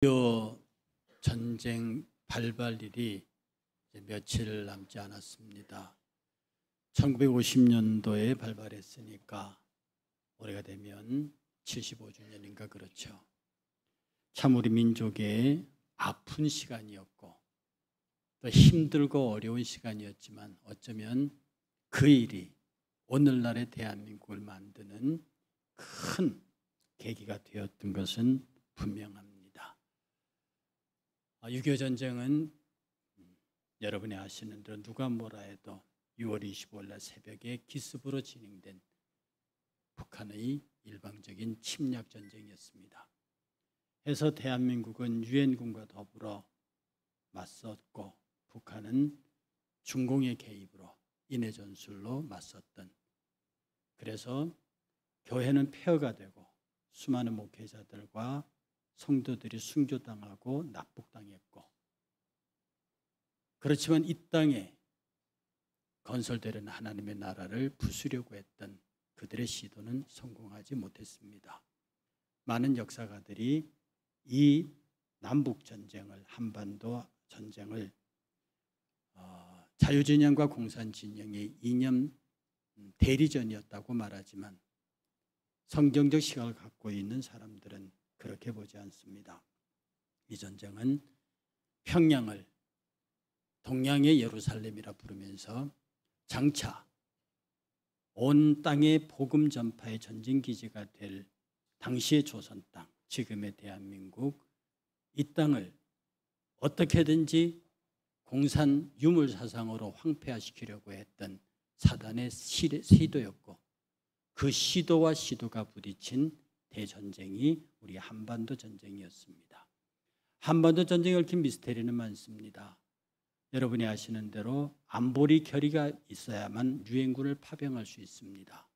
6.25 전쟁 발발일이 며칠 남지 않았습니다. 1950년도에 발발했으니까 올해가 되면 75주년인가 그렇죠. 참 우리 민족의 아픈 시간이었고 또 힘들고 어려운 시간이었지만 어쩌면 그 일이 오늘날의 대한민국을 만드는 큰 계기가 되었던 것은 분명합니다. 6.25 전쟁은 여러분이 아시는 대로 누가 뭐라 해도 6월 25일 날 새벽에 기습으로 진행된 북한의 일방적인 침략 전쟁이었습니다. 해서 대한민국은 유엔군과 더불어 맞섰고 북한은 중공의 개입으로 인해 전술로 맞섰던, 그래서 교회는 폐허가 되고 수많은 목회자들과 성도들이 순교당하고 납북당했고, 그렇지만 이 땅에 건설되는 하나님의 나라를 부수려고 했던 그들의 시도는 성공하지 못했습니다. 많은 역사가들이 이 남북전쟁을, 한반도 전쟁을 자유진영과 공산진영의 이념 대리전이었다고 말하지만 성경적 시각을 갖고 있는 사람들은 그렇게 보지 않습니다. 이 전쟁은 평양을 동양의 예루살렘이라 부르면서 장차 온 땅의 복음 전파의 전진기지가 될 당시의 조선 땅, 지금의 대한민국, 이 땅을 어떻게든지 공산 유물 사상으로 황폐화시키려고 했던 사단의 시도였고, 그 시도와 시도가 부딪힌 대전쟁이 우리 한반도 전쟁이었습니다. 한반도 전쟁에 얽힌 미스테리는 많습니다. 여러분이 아시는 대로 안보리 결의가 있어야만 유엔군을 파병할 수 있습니다.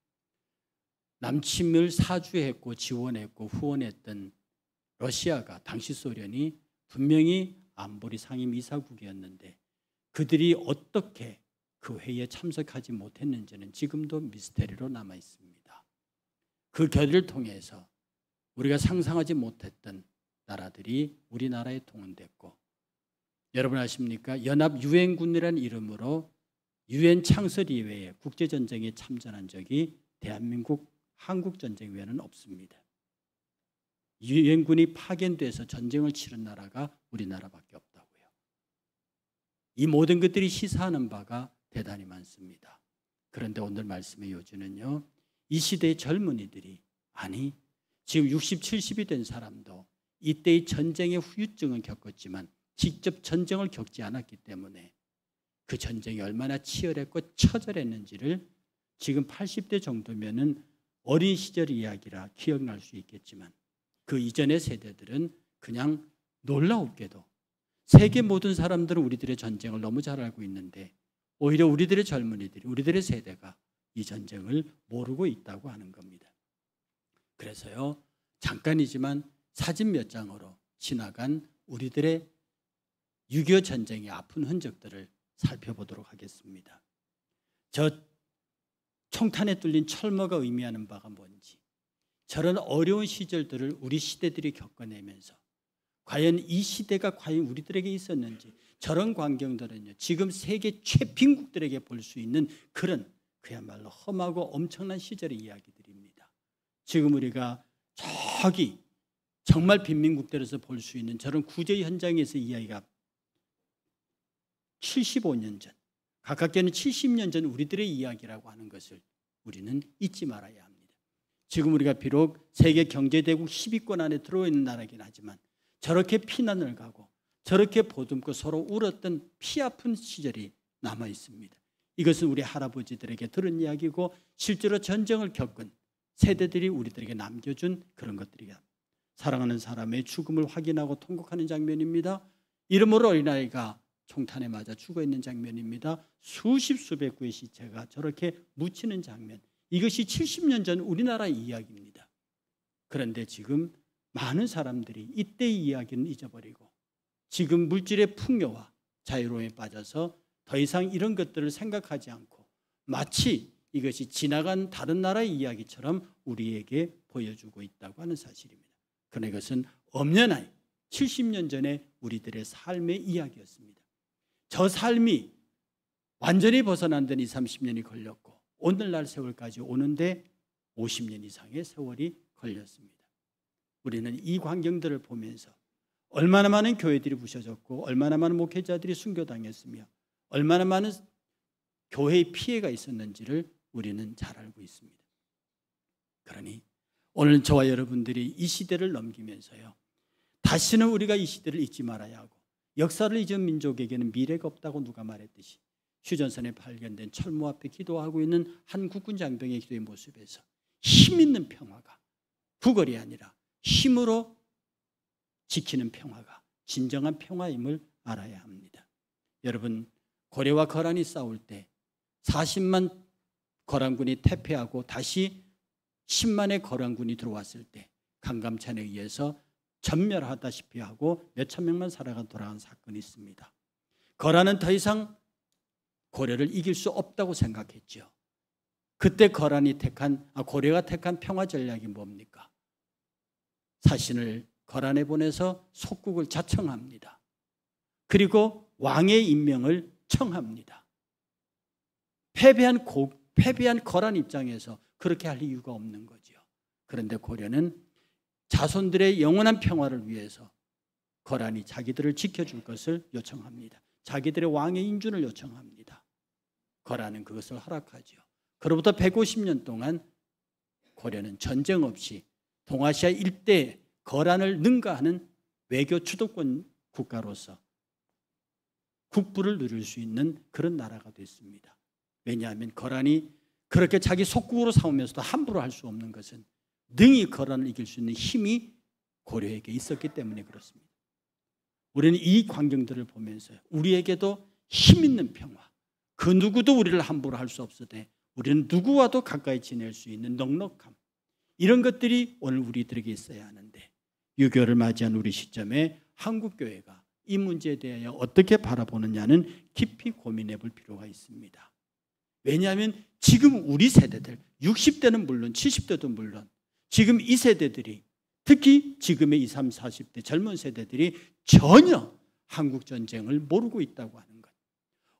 남침을 사주했고 지원했고 후원했던 러시아가, 당시 소련이 분명히 안보리 상임 이사국이었는데 그들이 어떻게 그 회의에 참석하지 못했는지는 지금도 미스테리로 남아 있습니다. 그 결의를 통해서 우리가 상상하지 못했던 나라들이 우리나라에 동원됐고, 여러분 아십니까? 연합 유엔군이라는 이름으로 유엔 창설 이외에 국제전쟁에 참전한 적이 대한민국 한국전쟁 외에는 없습니다. 유엔군이 파견돼서 전쟁을 치른 나라가 우리나라밖에 없다고요. 이 모든 것들이 시사하는 바가 대단히 많습니다. 그런데 오늘 말씀의 요지는요, 이 시대의 젊은이들이, 아니 지금 60, 70이 된 사람도 이때의 전쟁의 후유증을 겪었지만 직접 전쟁을 겪지 않았기 때문에 그 전쟁이 얼마나 치열했고 처절했는지를 지금 80대 정도면은 어린 시절 이야기라 기억날 수 있겠지만 그 이전의 세대들은 그냥 놀라웠게도 세계 모든 사람들은 우리들의 전쟁을 너무 잘 알고 있는데 오히려 우리들의 젊은이들이, 우리들의 세대가 이 전쟁을 모르고 있다고 하는 겁니다. 그래서요, 잠깐이지만 사진 몇 장으로 지나간 우리들의 6.25 전쟁의 아픈 흔적들을 살펴보도록 하겠습니다. 저 총탄에 뚫린 철모가 의미하는 바가 뭔지, 저런 어려운 시절들을 우리 시대들이 겪어내면서 과연 이 시대가 과연 우리들에게 있었는지, 저런 광경들은요 지금 세계 최빈국들에게 볼 수 있는 그런 그야말로 험하고 엄청난 시절의 이야기들입니다. 지금 우리가 저기 정말 빈민국들에서 볼 수 있는 저런 구제 현장에서 이야기가 75년 전, 가깝게는 70년 전 우리들의 이야기라고 하는 것을 우리는 잊지 말아야 합니다. 지금 우리가 비록 세계 경제대국 10위권 안에 들어있는 나라이긴 하지만 저렇게 피난을 가고 저렇게 보듬고 서로 울었던 피 아픈 시절이 남아 있습니다. 이것은 우리 할아버지들에게 들은 이야기고 실제로 전쟁을 겪은 세대들이 우리들에게 남겨준 그런 것들이야. 사랑하는 사람의 죽음을 확인하고 통곡하는 장면입니다. 이름으로 어린아이가 총탄에 맞아 죽어있는 장면입니다. 수십 수백 구의 시체가 저렇게 묻히는 장면, 이것이 70년 전 우리나라 이야기입니다. 그런데 지금 많은 사람들이 이때의 이야기는 잊어버리고 지금 물질의 풍요와 자유로움에 빠져서 더 이상 이런 것들을 생각하지 않고 마치 이것이 지나간 다른 나라의 이야기처럼 우리에게 보여주고 있다고 하는 사실입니다. 그러나 이것은 엄연히 70년 전에 우리들의 삶의 이야기였습니다. 저 삶이 완전히 벗어난 데는 20, 30년이 걸렸고 오늘날 세월까지 오는데 50년 이상의 세월이 걸렸습니다. 우리는 이 광경들을 보면서 얼마나 많은 교회들이 부셔졌고 얼마나 많은 목회자들이 순교당했으며 얼마나 많은 교회의 피해가 있었는지를 우리는 잘 알고 있습니다. 그러니 오늘 저와 여러분들이 이 시대를 넘기면서요, 다시는 우리가 이 시대를 잊지 말아야 하고 역사를 잊은 민족에게는 미래가 없다고 누가 말했듯이 휴전선에 발견된 철무 앞에 기도하고 있는 한 국군 장병의 기도의 모습에서 힘 있는 평화가 구걸이 아니라 힘으로 지키는 평화가 진정한 평화임을 알아야 합니다. 여러분, 고려와 거란이 싸울 때 40만 거란군이 퇴폐하고 다시 10만의 거란군이 들어왔을 때 강감찬에 의해서 전멸하다시피 하고 몇천 명만 살아가 돌아간 사건이 있습니다. 거란은 더 이상 고려를 이길 수 없다고 생각했죠. 그때 고려가 택한 평화 전략이 뭡니까? 사신을 거란에 보내서 속국을 자청합니다. 그리고 왕의 임명을 청합니다. 패배한 거란 입장에서 그렇게 할 이유가 없는 거죠. 그런데 고려는 자손들의 영원한 평화를 위해서 거란이 자기들을 지켜줄 것을 요청합니다. 자기들의 왕의 인준을 요청합니다. 거란은 그것을 허락하죠. 그로부터 150년 동안 고려는 전쟁 없이 동아시아 일대에 거란을 능가하는 외교 주도권 국가로서 국부를 누릴 수 있는 그런 나라가 됐습니다. 왜냐하면 거란이 그렇게 자기 속국으로 삼으면서도 함부로 할 수 없는 것은 능히 거란을 이길 수 있는 힘이 고려에게 있었기 때문에 그렇습니다. 우리는 이 광경들을 보면서 우리에게도 힘 있는 평화, 그 누구도 우리를 함부로 할 수 없으되 우리는 누구와도 가까이 지낼 수 있는 넉넉함, 이런 것들이 오늘 우리들에게 있어야 하는데 6.25를 맞이한 우리 시점에 한국교회가 이 문제에 대하여 어떻게 바라보느냐는 깊이 고민해 볼 필요가 있습니다. 왜냐하면 지금 우리 세대들 60대는 물론 70대도 물론 지금 이 세대들이 특히 지금의 20, 30, 40대 젊은 세대들이 전혀 한국전쟁을 모르고 있다고 하는 것.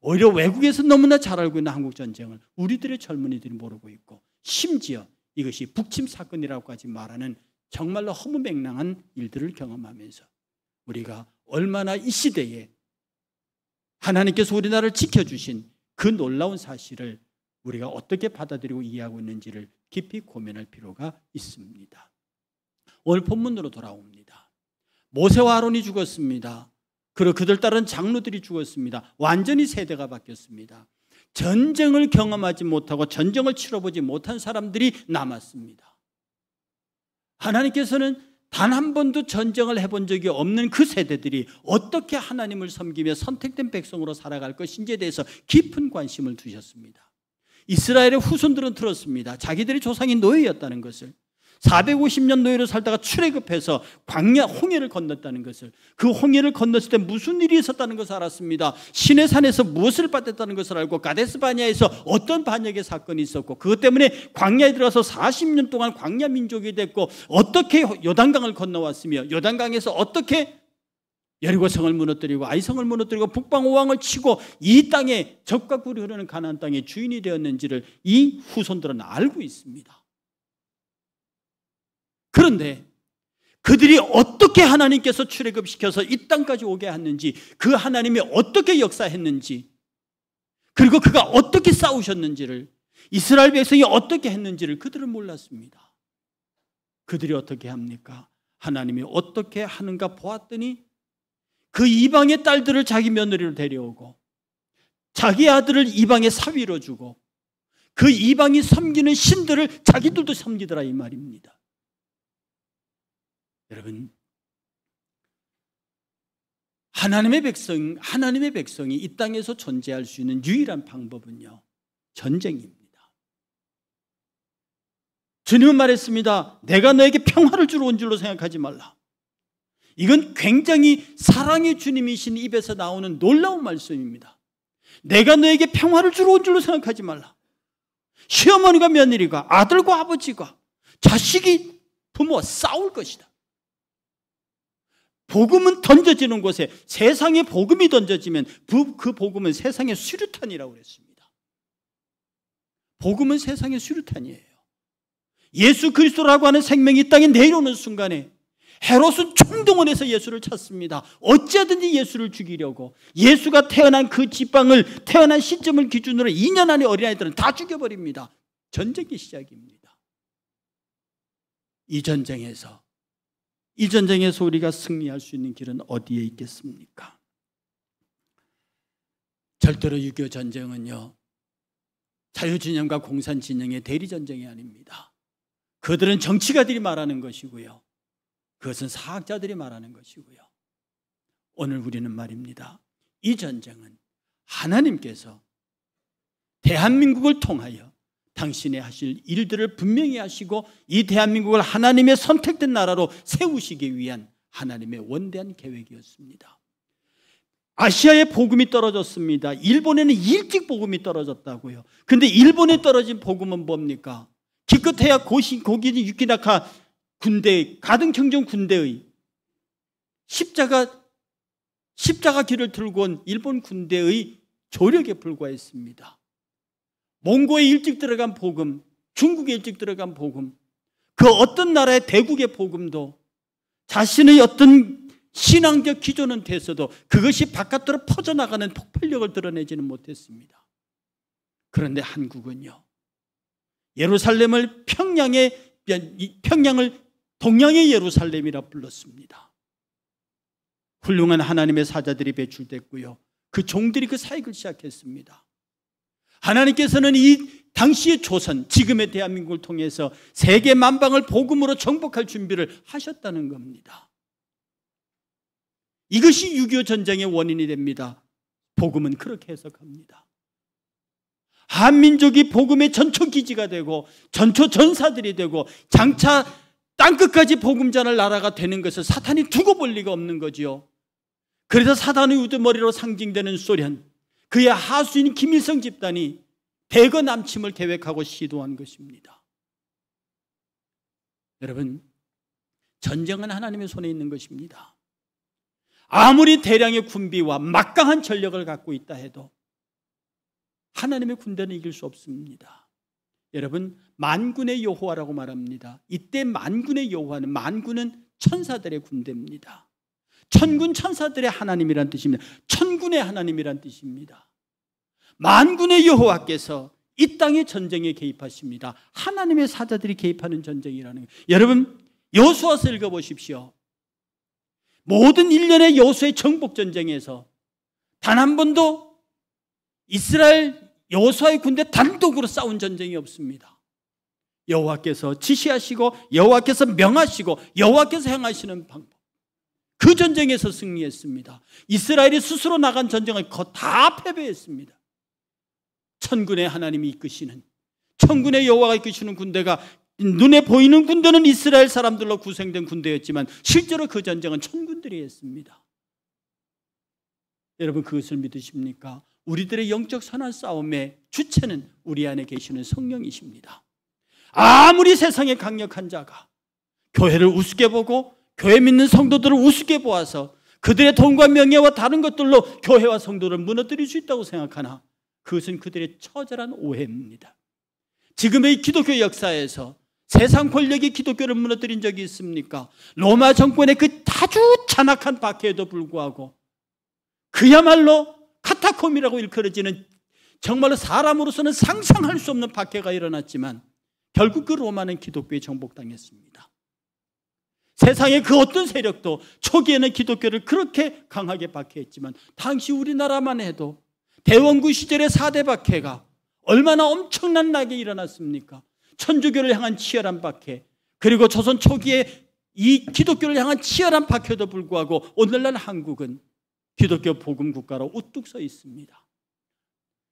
오히려 외국에서 너무나 잘 알고 있는 한국전쟁을 우리들의 젊은이들이 모르고 있고 심지어 이것이 북침 사건이라고까지 말하는 정말로 허무맹랑한 일들을 경험하면서 우리가 얼마나 이 시대에 하나님께서 우리나라를 지켜주신 그 놀라운 사실을 우리가 어떻게 받아들이고 이해하고 있는지를 깊이 고민할 필요가 있습니다. 오늘 본문으로 돌아옵니다. 모세와 아론이 죽었습니다. 그리고 그들 따른 장로들이 죽었습니다. 완전히 세대가 바뀌었습니다. 전쟁을 경험하지 못하고 전쟁을 치러보지 못한 사람들이 남았습니다. 하나님께서는 단 한 번도 전쟁을 해본 적이 없는 그 세대들이 어떻게 하나님을 섬기며 선택된 백성으로 살아갈 것인지에 대해서 깊은 관심을 두셨습니다. 이스라엘의 후손들은 들었습니다. 자기들의 조상이 노예였다는 것을, 450년 노예로 살다가 출애굽해서 광야 홍해를 건넜다는 것을, 그 홍해를 건넜을 때 무슨 일이 있었다는 것을 알았습니다. 시내산에서 무엇을 받았다는 것을 알고 가데스 바냐에서 어떤 반역의 사건이 있었고 그것 때문에 광야에 들어가서 40년 동안 광야 민족이 됐고 어떻게 요단강을 건너왔으며 요단강에서 어떻게 여리고성을 무너뜨리고 아이성을 무너뜨리고 북방오왕을 치고 이 땅에 젖과 꿀이 흐르는 가나안 땅의 주인이 되었는지를 이 후손들은 알고 있습니다. 그런데 그들이 어떻게 하나님께서 출애굽시켜서 이 땅까지 오게 했는지, 그 하나님이 어떻게 역사했는지, 그리고 그가 어떻게 싸우셨는지를, 이스라엘 백성이 어떻게 했는지를 그들은 몰랐습니다. 그들이 어떻게 합니까? 하나님이 어떻게 하는가 보았더니 그 이방의 딸들을 자기 며느리로 데려오고 자기 아들을 이방의 사위로 주고 그 이방이 섬기는 신들을 자기들도 섬기더라, 이 말입니다. 여러분, 하나님의 백성이 이 땅에서 존재할 수 있는 유일한 방법은요, 전쟁입니다. 주님은 말했습니다. 내가 너에게 평화를 주러 온 줄로 생각하지 말라. 이건 굉장히 사랑의 주님이신 입에서 나오는 놀라운 말씀입니다. 내가 너에게 평화를 주러 온 줄로 생각하지 말라. 시어머니가 며느리가, 아들과 아버지가, 자식이 부모와 싸울 것이다. 복음은 던져지는 곳에 세상에 복음이 던져지면 그 복음은 세상의 수류탄이라고 그랬습니다. 복음은 세상의 수류탄이에요. 예수 그리스도라고 하는 생명이 이 땅에 내려오는 순간에 헤롯은 총동원해서 예수를 찾습니다. 어찌하든지 예수를 죽이려고. 예수가 태어난 그 지방을, 태어난 시점을 기준으로 2년 안에 어린아이들은 다 죽여버립니다. 전쟁의 시작입니다. 이 전쟁에서 우리가 승리할 수 있는 길은 어디에 있겠습니까? 절대로 6.25 전쟁은요, 자유진영과 공산진영의 대리전쟁이 아닙니다. 그들은 정치가들이 말하는 것이고요, 그것은 사학자들이 말하는 것이고요. 오늘 우리는 말입니다, 이 전쟁은 하나님께서 대한민국을 통하여 당신의 하실 일들을 분명히 하시고 이 대한민국을 하나님의 선택된 나라로 세우시기 위한 하나님의 원대한 계획이었습니다. 아시아에 복음이 떨어졌습니다. 일본에는 일찍 복음이 떨어졌다고요. 그런데 일본에 떨어진 복음은 뭡니까? 기껏해야 고기니 유키나카 군대, 가등청정 군대의 십자가 길을 들고 온 일본 군대의 조력에 불과했습니다. 몽고에 일찍 들어간 복음, 중국에 일찍 들어간 복음, 그 어떤 나라의 대국의 복음도 자신의 어떤 신앙적 기조는 됐어도 그것이 바깥으로 퍼져나가는 폭발력을 드러내지는 못했습니다. 그런데 한국은요, 예루살렘을 평양을 동양의 예루살렘이라 불렀습니다. 훌륭한 하나님의 사자들이 배출됐고요, 그 종들이 그 사역을 시작했습니다. 하나님께서는 이 당시의 조선, 지금의 대한민국을 통해서 세계 만방을 복음으로 정복할 준비를 하셨다는 겁니다. 이것이 6.25 전쟁의 원인이 됩니다. 복음은 그렇게 해석합니다. 한민족이 복음의 전초기지가 되고 전초 전사들이 되고 장차 땅끝까지 복음 전할 나라가 되는 것을 사탄이 두고 볼 리가 없는 거지요. 그래서 사단의 우두머리로 상징되는 소련, 그의 하수인 김일성 집단이 대거 남침을 계획하고 시도한 것입니다. 여러분, 전쟁은 하나님의 손에 있는 것입니다. 아무리 대량의 군비와 막강한 전력을 갖고 있다 해도 하나님의 군대는 이길 수 없습니다. 여러분, 만군의 여호와라고 말합니다. 이때 만군의 여호와는, 만군은 천사들의 군대입니다. 천군 천사들의 하나님이란 뜻입니다. 천군의 하나님이란 뜻입니다. 만군의 여호와께서 이 땅의 전쟁에 개입하십니다. 하나님의 사자들이 개입하는 전쟁이라는 거예요. 여러분, 여호수아서 읽어보십시오. 모든 일련의 여호수아의 정복전쟁에서 단 한 번도 이스라엘 여호수아의 군대 단독으로 싸운 전쟁이 없습니다. 여호와께서 지시하시고 여호와께서 명하시고 여호와께서 행하시는 방법, 그 전쟁에서 승리했습니다. 이스라엘이 스스로 나간 전쟁을 다 패배했습니다. 천군의 하나님이 이끄시는, 천군의 여호와가 이끄시는 군대가, 눈에 보이는 군대는 이스라엘 사람들로 구성된 군대였지만 실제로 그 전쟁은 천군들이 했습니다. 여러분, 그것을 믿으십니까? 우리들의 영적 선한 싸움의 주체는 우리 안에 계시는 성령이십니다. 아무리 세상에 강력한 자가 교회를 우습게 보고 교회 믿는 성도들을 우습게 보아서 그들의 돈과 명예와 다른 것들로 교회와 성도를 무너뜨릴 수 있다고 생각하나 그것은 그들의 처절한 오해입니다. 지금의 기독교 역사에서 세상 권력이 기독교를 무너뜨린 적이 있습니까? 로마 정권의 그 아주 잔악한 박해에도 불구하고 그야말로 카타콤이라고 일컬어지는 정말로 사람으로서는 상상할 수 없는 박해가 일어났지만 결국 그 로마는 기독교에 정복당했습니다. 세상의 그 어떤 세력도 초기에는 기독교를 그렇게 강하게 박해했지만 당시 우리나라만 해도 대원구 시절의 4대 박해가 얼마나 엄청나게 일어났습니까? 천주교를 향한 치열한 박해, 그리고 조선 초기에 이 기독교를 향한 치열한 박해도 불구하고 오늘날 한국은 기독교 복음 국가로 우뚝 서 있습니다.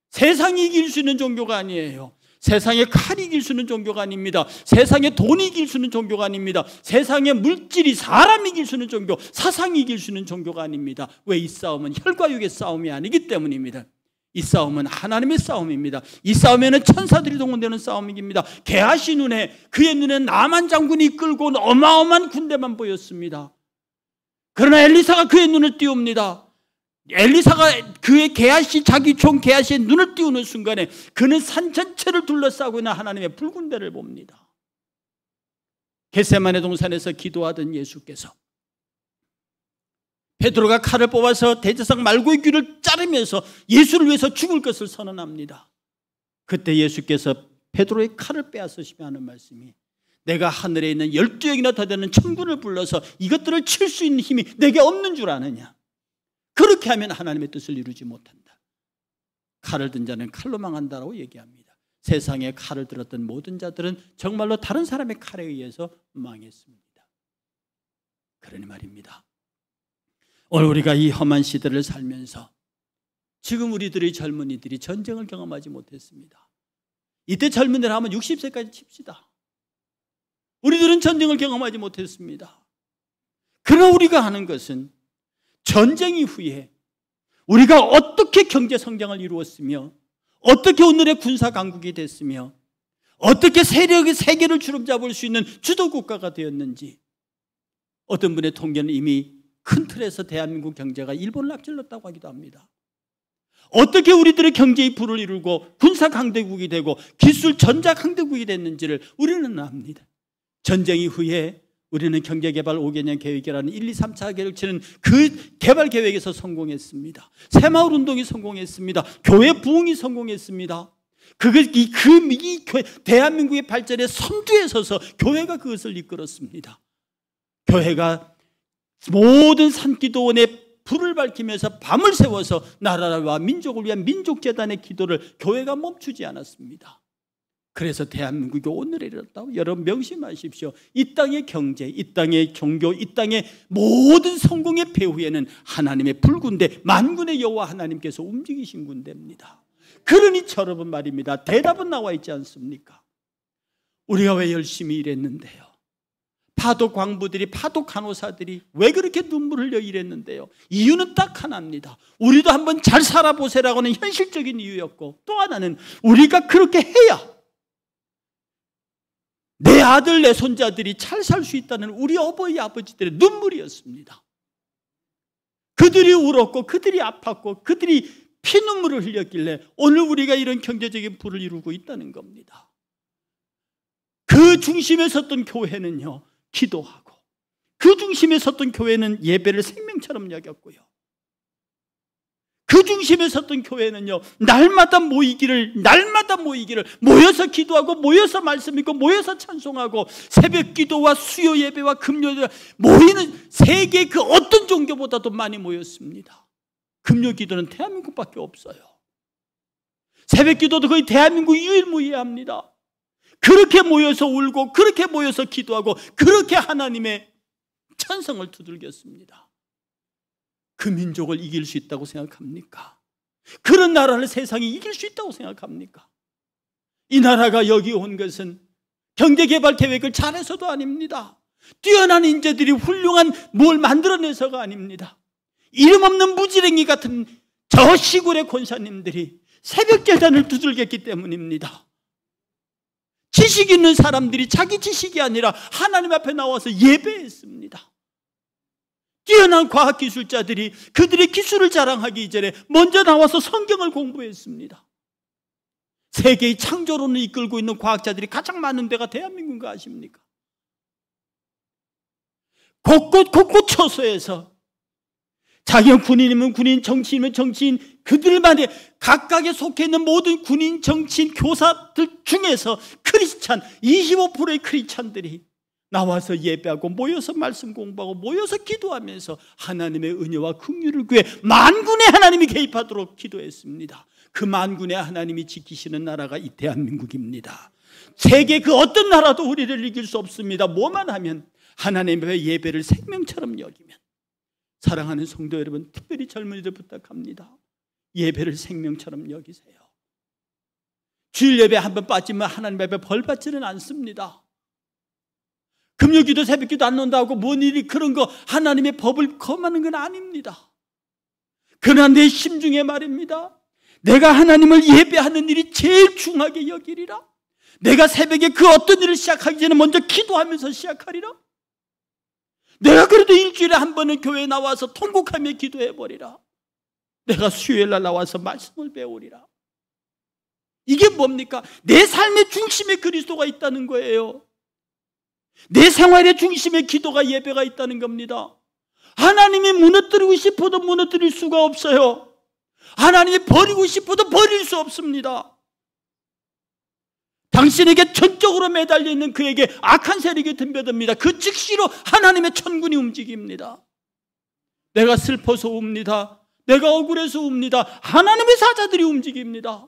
세상이 이길 수 있는 종교가 아니에요. 세상에 칼이 이길 수 있는 종교가 아닙니다. 세상에 돈이 이길 수 있는 종교가 아닙니다. 세상에 물질이, 사람이 이길 수 있는 종교, 사상이 이길 수 있는 종교가 아닙니다. 왜? 이 싸움은 혈과 육의 싸움이 아니기 때문입니다. 이 싸움은 하나님의 싸움입니다. 이 싸움에는 천사들이 동원되는 싸움입니다. 게하시 눈에, 그의 눈에 나만 장군이 이끌고 온 어마어마한 군대만 보였습니다. 그러나 엘리사가 그의 눈을 띄웁니다. 엘리사가 그의 게하시, 자기 종 게하시의 눈을 띄우는 순간에 그는 산 전체를 둘러싸고 있는 하나님의 붉은 배를 봅니다. 겟세마네 동산에서 기도하던 예수께서 베드로가 칼을 뽑아서 대제사장 말고의 귀를 자르면서 예수를 위해서 죽을 것을 선언합니다. 그때 예수께서 베드로의 칼을 빼앗으시며 하는 말씀이, 내가 하늘에 있는 12역이나 더 되는 천군을 불러서 이것들을 칠 수 있는 힘이 내게 없는 줄 아느냐. 그렇게 하면 하나님의 뜻을 이루지 못한다. 칼을 든 자는 칼로 망한다라고 얘기합니다. 세상에 칼을 들었던 모든 자들은 정말로 다른 사람의 칼에 의해서 망했습니다. 그러니 말입니다. 오늘 우리가 이 험한 시대를 살면서 지금 우리들의 젊은이들이 전쟁을 경험하지 못했습니다. 이때 젊은이들 하면 60세까지 칩시다. 우리들은 전쟁을 경험하지 못했습니다. 그러나 우리가 하는 것은 전쟁 이후에 우리가 어떻게 경제 성장을 이루었으며, 어떻게 오늘의 군사 강국이 됐으며, 어떻게 세력의 세계를 주름잡을 수 있는 주도 국가가 되었는지, 어떤 분의 통계는 이미 큰 틀에서 대한민국 경제가 일본을 앞질렀다고 하기도 합니다. 어떻게 우리들의 경제의 부를 이루고 군사 강대국이 되고 기술 전자 강대국이 됐는지를 우리는 압니다. 전쟁 이후에 우리는 경제개발 5개년 계획이라는 1, 2, 3차 계획치는 그 개발 계획에서 성공했습니다. 새마을 운동이 성공했습니다. 교회 부흥이 성공했습니다. 대한민국의 발전의 선두에 서서 교회가 그것을 이끌었습니다. 교회가 모든 산기도원에 불을 밝히면서 밤을 새워서 나라와 민족을 위한 민족재단의 기도를 교회가 멈추지 않았습니다. 그래서 대한민국이 오늘에 이르렀다고 여러분 명심하십시오. 이 땅의 경제, 이 땅의 종교, 이 땅의 모든 성공의 배후에는 하나님의 불군대, 만군의 여호와 하나님께서 움직이신 군대입니다. 그러니 여러분 말입니다. 대답은 나와 있지 않습니까? 우리가 왜 열심히 일했는데요? 파독 광부들이, 파독 간호사들이 왜 그렇게 눈물을 흘려 일했는데요? 이유는 딱 하나입니다. 우리도 한번 잘 살아보세라고 하는 현실적인 이유였고, 또 하나는 우리가 그렇게 해야 내 아들, 내 손자들이 잘 살 수 있다는 우리 어버이, 아버지들의 눈물이었습니다. 그들이 울었고, 그들이 아팠고, 그들이 피눈물을 흘렸길래 오늘 우리가 이런 경제적인 부를 이루고 있다는 겁니다. 그 중심에 섰던 교회는요, 기도하고, 그 중심에 섰던 교회는 예배를 생명처럼 여겼고요, 그 중심에 섰던 교회는요, 날마다 모이기를 모여서 기도하고, 모여서 말씀 읽고, 모여서 찬송하고, 새벽 기도와 수요 예배와 금요 예배 모이는 세계 그 어떤 종교보다도 많이 모였습니다. 금요 기도는 대한민국밖에 없어요. 새벽 기도도 거의 대한민국 유일무이합니다. 그렇게 모여서 울고, 그렇게 모여서 기도하고, 그렇게 하나님의 천성을 두들겼습니다. 그 민족을 이길 수 있다고 생각합니까? 그런 나라를 세상이 이길 수 있다고 생각합니까? 이 나라가 여기 온 것은 경제개발 계획을 잘해서도 아닙니다. 뛰어난 인재들이 훌륭한 뭘 만들어내서가 아닙니다. 이름 없는 무지랭이 같은 저 시골의 권사님들이 새벽 제단을 두들겼기 때문입니다. 지식 있는 사람들이 자기 지식이 아니라 하나님 앞에 나와서 예배했습니다. 뛰어난 과학기술자들이 그들의 기술을 자랑하기 이전에 먼저 나와서 성경을 공부했습니다. 세계의 창조론을 이끌고 있는 과학자들이 가장 많은 데가 대한민국인 거 아십니까? 곳곳 처소에서 자기가 군인이면 군인, 정치인이면 정치인, 그들만의 각각에 속해 있는 모든 군인, 정치인, 교사들 중에서 크리스찬 25%의 크리스찬들이 나와서 예배하고, 모여서 말씀 공부하고, 모여서 기도하면서 하나님의 은혜와 긍휼을 구해 만군의 하나님이 개입하도록 기도했습니다. 그 만군의 하나님이 지키시는 나라가 이 대한민국입니다. 세계 그 어떤 나라도 우리를 이길 수 없습니다. 뭐만 하면 하나님의 예배를 생명처럼 여기면. 사랑하는 성도 여러분, 특별히 젊은이들 부탁합니다. 예배를 생명처럼 여기세요. 주일 예배 한번 빠지면 하나님 앞에 벌 받지는 않습니다. 금요기도 새벽기도 안 논다고 뭔 일이 그런 거 하나님의 법을 검하는 건 아닙니다. 그러나 내 심중에 말입니다. 내가 하나님을 예배하는 일이 제일 중하게 여기리라. 내가 새벽에 그 어떤 일을 시작하기 전에 먼저 기도하면서 시작하리라. 내가 그래도 일주일에 한 번은 교회에 나와서 통곡하며 기도해버리라. 내가 수요일날 나와서 말씀을 배우리라. 이게 뭡니까? 내 삶의 중심에 그리스도가 있다는 거예요. 내 생활의 중심에 기도가, 예배가 있다는 겁니다. 하나님이 무너뜨리고 싶어도 무너뜨릴 수가 없어요. 하나님이 버리고 싶어도 버릴 수 없습니다. 당신에게 전적으로 매달려 있는 그에게 악한 세력이 덤벼듭니다. 그 즉시로 하나님의 천군이 움직입니다. 내가 슬퍼서 웁니다. 내가 억울해서 웁니다. 하나님의 사자들이 움직입니다.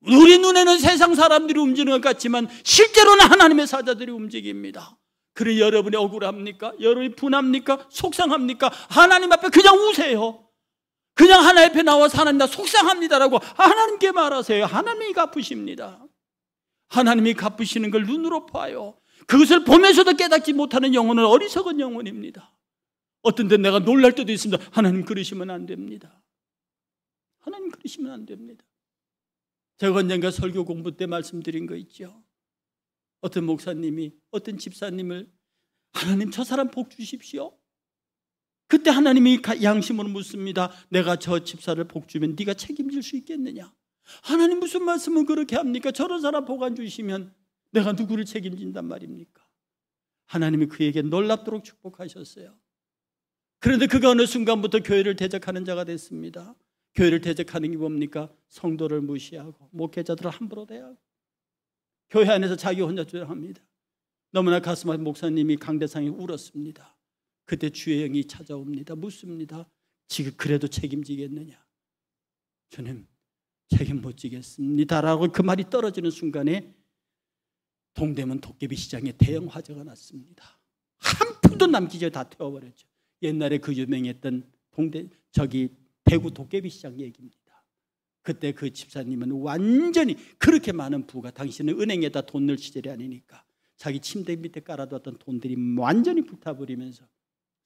우리 눈에는 세상 사람들이 움직이는 것 같지만 실제로는 하나님의 사자들이 움직입니다. 그래, 여러분이 억울합니까? 여러분이 분합니까? 속상합니까? 하나님 앞에 그냥 우세요. 그냥 하나님 앞에 나와서 하나님 나 속상합니다라고 하나님께 말하세요. 하나님이 갚으십니다. 하나님이 갚으시는 걸 눈으로 봐요. 그것을 보면서도 깨닫지 못하는 영혼은 어리석은 영혼입니다. 어떤 때 내가 놀랄 때도 있습니다. 하나님 그러시면 안 됩니다. 하나님 그러시면 안 됩니다. 제가 언젠가 설교 공부 때 말씀드린 거 있죠. 어떤 목사님이 어떤 집사님을 하나님 저 사람 복 주십시오. 그때 하나님이 양심으로 묻습니다. 내가 저 집사를 복 주면 네가 책임질 수 있겠느냐? 하나님 무슨 말씀을 그렇게 합니까? 저런 사람 복 안 주시면 내가 누구를 책임진단 말입니까? 하나님이 그에게 놀랍도록 축복하셨어요. 그런데 그가 어느 순간부터 교회를 대적하는 자가 됐습니다. 교회를 대적하는 게 뭡니까? 성도를 무시하고 목회자들을 함부로 대하고 교회 안에서 자기 혼자 주장합니다. 너무나 가슴 아픈 목사님이 강대상에 울었습니다. 그때 주의 영이 찾아옵니다. 묻습니다. 지금 그래도 책임지겠느냐? 주님 책임 못 지겠습니다 라고 그 말이 떨어지는 순간에 동대문 도깨비 시장에 대형 화재가 났습니다. 한 푼도 남기지 다 태워버렸죠. 옛날에 그 유명했던 대구 도깨비 시장 얘기입니다. 그때 그 집사님은 완전히 그렇게 많은 부가, 당신은 은행에다 돈 넣을 시절이 아니니까 자기 침대 밑에 깔아두었던 돈들이 완전히 불타버리면서,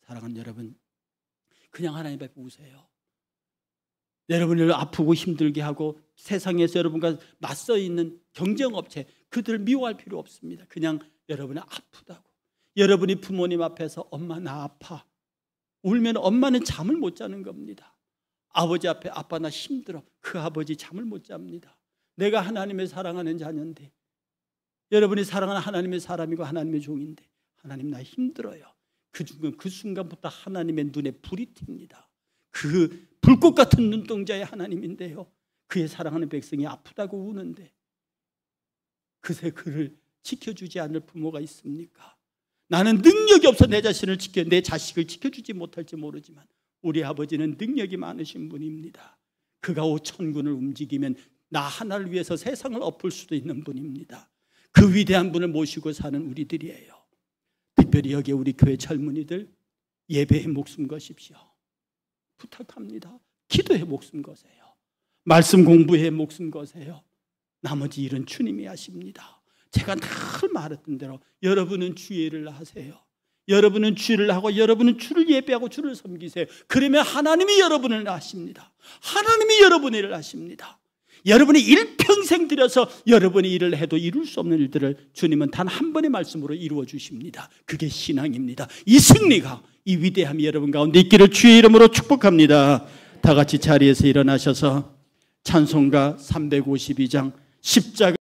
사랑하는 여러분, 그냥 하나님 앞에 우세요. 여러분을 아프고 힘들게 하고 세상에서 여러분과 맞서 있는 경쟁업체, 그들을 미워할 필요 없습니다. 그냥 여러분이 아프다고, 여러분이 부모님 앞에서 엄마 나 아파 울면 엄마는 잠을 못 자는 겁니다. 아버지 앞에 아빠 나 힘들어, 그 아버지 잠을 못 잡니다. 내가 하나님의 사랑하는 자녀인데, 여러분이 사랑하는 하나님의 사람이고 하나님의 종인데 하나님 나 힘들어요. 그 순간부터 하나님의 눈에 불이 튑니다. 그 불꽃 같은 눈동자의 하나님인데요, 그의 사랑하는 백성이 아프다고 우는데 그새 그를 지켜주지 않을 부모가 있습니까? 나는 능력이 없어 내 자식을 지켜주지 못할지 모르지만 우리 아버지는 능력이 많으신 분입니다. 그가 천군을 움직이면 나 하나를 위해서 세상을 엎을 수도 있는 분입니다. 그 위대한 분을 모시고 사는 우리들이에요. 특별히 여기 우리 교회 젊은이들 예배에 목숨 거십시오. 부탁합니다. 기도에 목숨 거세요. 말씀 공부에 목숨 거세요. 나머지 일은 주님이 하십니다. 제가 늘 말했던 대로 여러분은 주의 일을 하세요. 여러분은 주를 하고 여러분은 주를 예배하고 주를 섬기세요. 그러면 하나님이 여러분을 하십니다. 하나님이 여러분의 일을 하십니다. 여러분이 일평생 들여서 여러분이 일을 해도 이룰 수 없는 일들을 주님은 단 한 번의 말씀으로 이루어 주십니다. 그게 신앙입니다. 이 승리가, 이 위대함이 여러분 가운데 있기를 주의 이름으로 축복합니다. 다 같이 자리에서 일어나셔서 찬송가 352장 십자가